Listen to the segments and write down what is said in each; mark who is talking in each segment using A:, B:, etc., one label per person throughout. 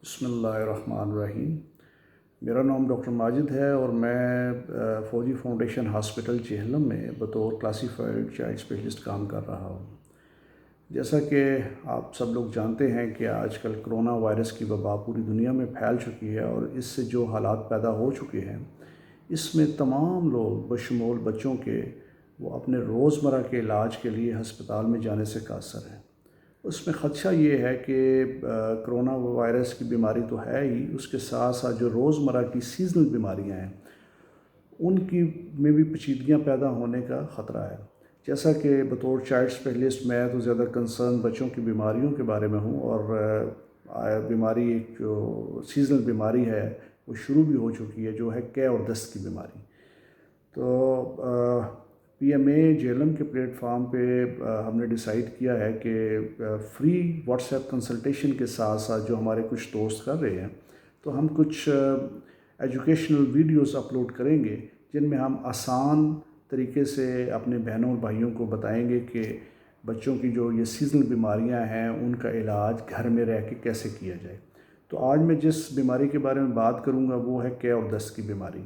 A: بسم اللہ الرحمن الرحیم۔ میرا نام ڈاکٹر ماجد ہے اور میں فوجی فاؤنڈیشن ہاسپٹل چہلم میں بطور کلاسیفائڈ چائلڈ اسپیشلسٹ کام کر رہا ہوں۔ جیسا کہ آپ سب لوگ جانتے ہیں کہ آج کل کرونا وائرس کی وبا پوری دنیا میں پھیل چکی ہے اور اس سے جو حالات پیدا ہو چکے ہیں اس میں تمام لوگ بشمول بچوں کے وہ اپنے روزمرہ کے علاج کے لیے ہسپتال میں جانے سے قاصر ہیں۔ اس میں خدشہ یہ ہے کہ کرونا وائرس کی بیماری تو ہے ہی، اس کے ساتھ ساتھ جو روزمرہ کی سیزنل بیماریاں ہیں ان کی میں بھی پیچیدگیاں پیدا ہونے کا خطرہ ہے۔ جیسا کہ بطور چائلڈ اسپیشلسٹ میں تو زیادہ کنسرن بچوں کی بیماریوں کے بارے میں ہوں، اور بیماری ایک جو سیزنل بیماری ہے وہ شروع بھی ہو چکی ہے، جو ہے قے اور دست کی بیماری۔ تو پی ایم اے جیلم کے پلیٹ فارم پہ ہم نے ڈیسائیڈ کیا ہے کہ فری واٹس ایپ کنسلٹیشن کے ساتھ ساتھ جو ہمارے کچھ دوست کر رہے ہیں تو ہم کچھ ایجوکیشنل ویڈیوز اپلوڈ کریں گے جن میں ہم آسان طریقے سے اپنے بہنوں اور بھائیوں کو بتائیں گے کہ بچوں کی جو یہ سیزنل بیماریاں ہیں ان کا علاج گھر میں رہ کے کیسے کیا جائے۔ تو آج میں جس بیماری کے بارے میں بات کروں گا وہ ہے قے اور دست کی بیماری۔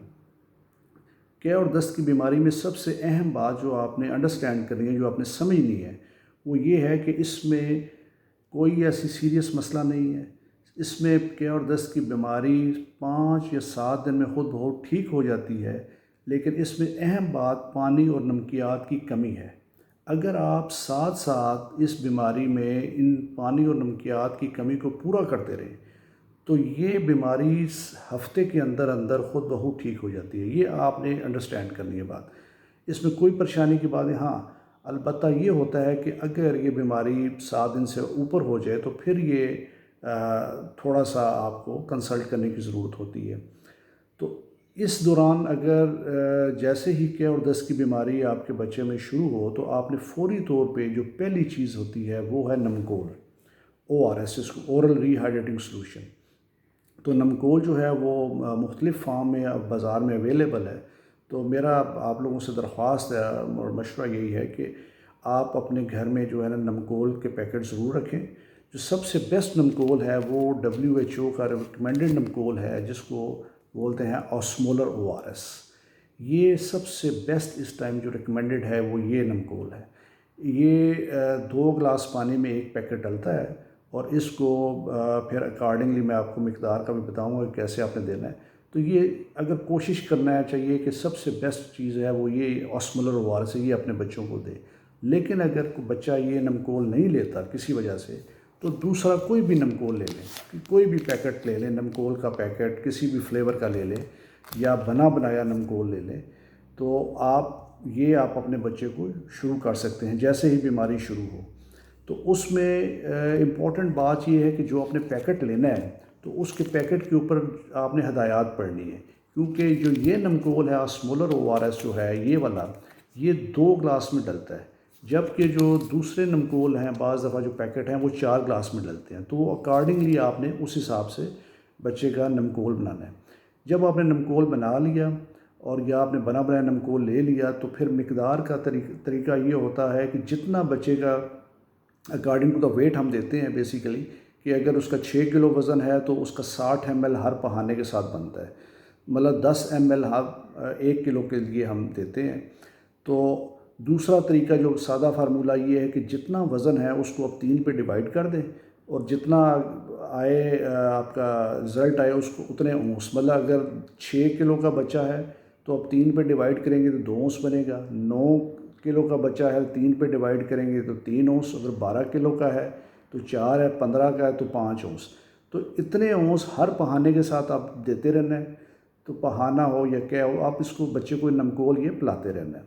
A: قے اور دست کی بیماری میں سب سے اہم بات جو آپ نے انڈرسٹینڈ کرنی ہے، جو آپ نے سمجھنی ہے، وہ یہ ہے کہ اس میں کوئی ایسی سیریس مسئلہ نہیں ہے۔ اس میں قے اور دست کی بیماری 5 یا 7 دن میں خود بخود ٹھیک ہو جاتی ہے، لیکن اس میں اہم بات پانی اور نمکیات کی کمی ہے۔ اگر آپ ساتھ ساتھ اس بیماری میں ان پانی اور نمکیات کی کمی کو پورا کرتے رہیں تو یہ بیماری ہفتے کے اندر اندر خود بخود ٹھیک ہو جاتی ہے۔ یہ آپ نے انڈرسٹینڈ کرنی ہے بات۔ اس میں کوئی پریشانی کی بات ہے، ہاں البتہ یہ ہوتا ہے کہ اگر یہ بیماری 7 دن سے اوپر ہو جائے تو پھر یہ تھوڑا سا آپ کو کنسلٹ کرنے کی ضرورت ہوتی ہے۔ تو اس دوران اگر جیسے ہی قے اور دست کی بیماری آپ کے بچے میں شروع ہو تو آپ نے فوری طور پہ جو پہلی چیز ہوتی ہے وہ ہے نمکول، ORS، اس کو اورل ری ہائیڈریٹنگ سلوشن۔ تو نمکول جو ہے وہ مختلف فارم میں اب بازار میں اویلیبل ہے۔ تو میرا آپ لوگوں سے درخواست ہے اور مشورہ یہی ہے کہ آپ اپنے گھر میں جو ہے نا نمکول کے پیکٹ ضرور رکھیں۔ جو سب سے بیسٹ نمکول ہے وہ WHO کا ریکمینڈڈ نمکول ہے، جس کو بولتے ہیں آسمولر ORS۔ یہ سب سے بیسٹ اس ٹائم جو ریکمینڈڈ ہے وہ یہ نمکول ہے۔ یہ 2 گلاس پانی میں ایک پیکٹ ڈلتا ہے اور اس کو پھر اکارڈنگلی میں آپ کو مقدار کا بھی بتاؤں گا کہ کیسے آپ نے دینا ہے۔ تو یہ اگر کوشش کرنا ہے چاہیے کہ سب سے بیسٹ چیز ہے وہ یہ آسمولر ORS ہے، یہ اپنے بچوں کو دے۔ لیکن اگر کوئی بچہ یہ نمکول نہیں لیتا کسی وجہ سے تو دوسرا کوئی بھی نمکول لے لیں، کوئی بھی پیکٹ لے لیں، نمکول کا پیکٹ کسی بھی فلیور کا لے لیں یا بنا بنایا نمکول لے لیں۔ تو آپ اپنے بچے کو شروع کر سکتے ہیں جیسے ہی بیماری شروع ہو۔ تو اس میں امپورٹنٹ بات یہ ہے کہ جو آپ نے پیکٹ لینا ہے تو اس کے پیکٹ کے اوپر آپ نے ہدایات پڑھنی ہے، کیونکہ جو یہ نمکول ہے آسمولر ORS جو ہے یہ والا، یہ 2 گلاس میں ڈلتا ہے، جبکہ جو دوسرے نمکول ہیں بعض دفعہ جو پیکٹ ہیں وہ 4 گلاس میں ڈلتے ہیں۔ تو اکارڈنگلی آپ نے اس حساب سے بچے کا نمکول بنانا ہے۔ جب آپ نے نمکول بنا لیا اور یا آپ نے بنا بنایا نمکول لے لیا تو پھر مقدار کا طریقہ یہ ہوتا ہے کہ جتنا بچے کا اکارڈنگ ٹو دا ویٹ ہم دیتے ہیں بیسیکلی، کہ اگر اس کا 6 کلو وزن ہے تو اس کا 60 ml ہر پہانے کے ساتھ بنتا ہے، مطلب 10 ml ہر 1 کلو کے لیے ہم دیتے ہیں۔ تو دوسرا طریقہ جو سادہ فارمولہ یہ ہے کہ جتنا وزن ہے اس کو آپ 3 پہ ڈیوائڈ کر دیں اور جتنا آئے آپ کا رزلٹ آئے اس کو اتنے اونس، مطلب اگر 6 کلو کا بچہ ہے تو آپ 3 پہ ڈیوائڈ کریں گے تو 2 اونس بنے گا، 9 کلو کا بچہ ہے 3 پہ ڈیوائڈ کریں گے تو 3 اونس، اگر 12 کلو کا ہے تو 4 ہے، 15 کا ہے تو 5 اونس۔ تو اتنے اونس ہر پہانے کے ساتھ آپ دیتے رہنا ہے، تو پہانہ ہو یا کیا ہو آپ اس کو بچے کو نمکول یہ پلاتے رہنا ہے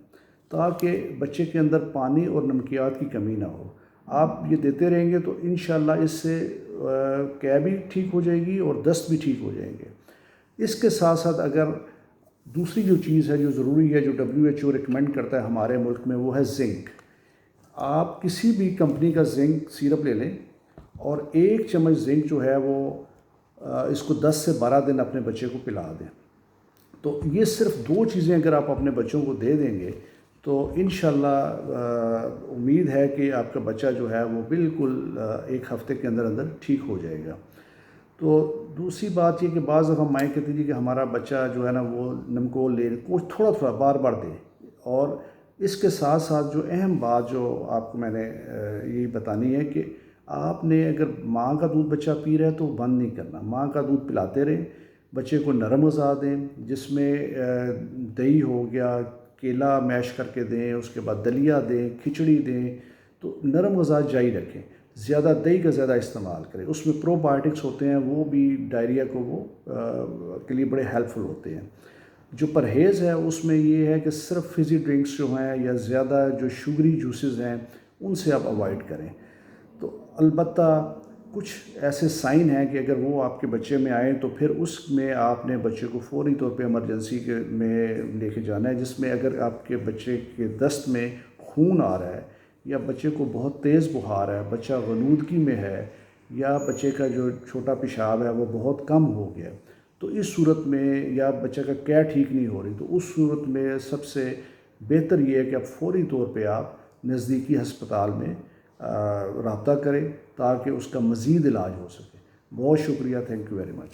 A: تاکہ بچے کے اندر پانی اور نمکیات کی کمی نہ ہو۔ آپ یہ دیتے رہیں گے تو انشاءاللہ اس سے قے بھی ٹھیک ہو جائے گی اور دست بھی ٹھیک ہو جائیں گے۔ اس کے ساتھ ساتھ اگر دوسری جو چیز ہے جو ضروری ہے جو WHO ریکمینڈ کرتا ہے ہمارے ملک میں وہ ہے زنک۔ آپ کسی بھی کمپنی کا زنک سیرپ لے لیں اور 1 چمچ زنک جو ہے وہ اس کو 10 سے 12 دن اپنے بچے کو پلا دیں۔ تو یہ صرف 2 چیزیں اگر آپ اپنے بچوں کو دے دیں گے تو انشاءاللہ امید ہے کہ آپ کا بچہ جو ہے وہ بالکل 1 ہفتے کے اندر اندر ٹھیک ہو جائے گا۔ تو دوسری بات یہ کہ بعض دفعہ مائیں کہتی تھی کہ ہمارا بچہ جو ہے نا وہ نمکول لے کچھ تھوڑا تھوڑا بار بار دے، اور اس کے ساتھ ساتھ جو اہم بات جو آپ کو میں نے یہی بتانی ہے کہ آپ نے اگر ماں کا دودھ بچہ پی رہا ہے تو بند نہیں کرنا، ماں کا دودھ پلاتے رہیں، بچے کو نرم غذا دیں جس میں دہی ہو گیا، کیلا میش کر کے دیں، اس کے بعد دلیا دیں، کھچڑی دیں، تو نرم غذا جاری رکھیں، زیادہ دہی کا زیادہ استعمال کریں، اس میں پرو بایوٹکس ہوتے ہیں، وہ بھی ڈائریا کو وہ کے لیے بڑے ہیلپ فل ہوتے ہیں۔ جو پرہیز ہے اس میں یہ ہے کہ صرف فزی ڈرنکس جو ہیں یا زیادہ جو شوگری جوسز ہیں ان سے آپ اوائڈ کریں۔ تو البتہ کچھ ایسے سائن ہیں کہ اگر وہ آپ کے بچے میں آئیں تو پھر اس میں آپ نے بچے کو فوری طور پہ ایمرجنسی میں لے کے جانا ہے، جس میں اگر آپ کے بچے کے دست میں خون آ رہا ہے یا بچے کو بہت تیز بخار ہے، بچہ غنودگی میں ہے، یا بچے کا جو چھوٹا پیشاب ہے وہ بہت کم ہو گیا، تو اس صورت میں یا بچہ کا کیا ٹھیک نہیں ہو رہی، تو اس صورت میں سب سے بہتر یہ ہے کہ آپ فوری طور پہ آپ نزدیکی ہسپتال میں رابطہ کریں تاکہ اس کا مزید علاج ہو سکے۔ بہت شکریہ، تھینک یو ویری مچ۔